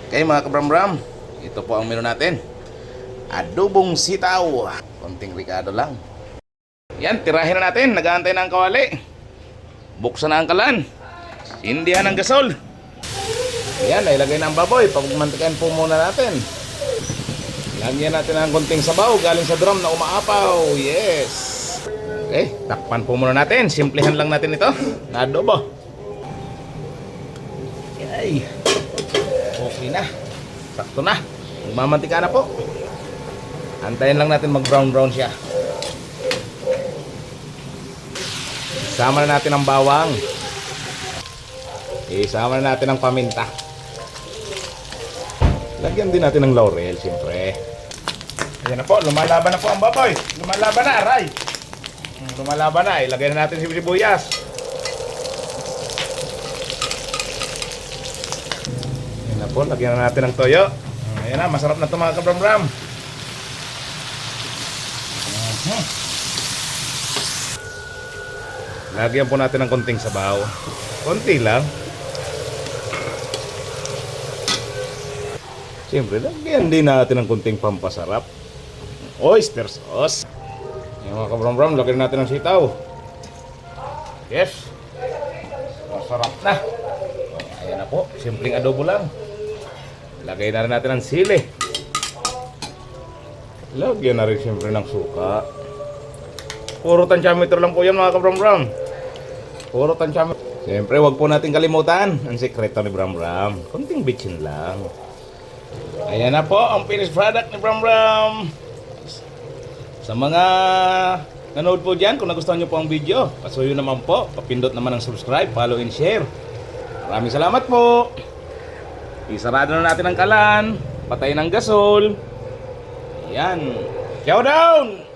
Okay mga kabram-bram, ito po ang menu natin. Adobong sitaw. Konting ricado lang. Yan, tirahin na natin. Nag-aantay na ang kawali. Buksan na ang kalan. Indihan ng gasol. Yan, nailagay na ang baboy. Pagmantikan po muna natin. Lagyan natin ng konting sabaw galing sa drum na umaapaw. Yes. Okay, takpan po muna natin. Simplihan lang natin ito na adobo. Okay. Okay na. Sakto na. Magmamantika na po. Antayin lang natin mag-brown-brown siya. Isama na natin ang bawang. Isama na natin ang paminta. Lagyan din natin ng laurel, siyempre. Ayan na po, lumalaban na po ang baboy. Lumalaban na, aray. Lumalaban na, ilagay na natin si sibuyas. Ayan na po, lagyan na natin ng toyo. Ayan na, masarap na ito mga kabram-bram. Lagyan po natin ng konting sabaw. Konti lang. Siyempre, lagyan din natin ng konting pampasarap. Oyster sauce. Yung mga kabram-bram, lagyan natin ng sitaw. Yes. Masarap na. Ayan na po, simpleng adobo lang. Lagay na rin natin ng sili. Lagyan na rin siyempre ng suka. Puro tansyameter lang po yan mga kabram-bram. Puro tansyameter. Siyempre, wag po natin kalimutan ang sekreto ni Bram-Bram. Konting bitchin lang. Ayan na po ang finished product ni Bram-Bram. Sa mga nanood po dyan, kung nagustuhan nyo po ang video, pasuyo naman po. Papindot naman ang subscribe, follow and share. Maraming salamat po. Isarado na natin ang kalan. Patayin ang gasol. Ayan. Chow down!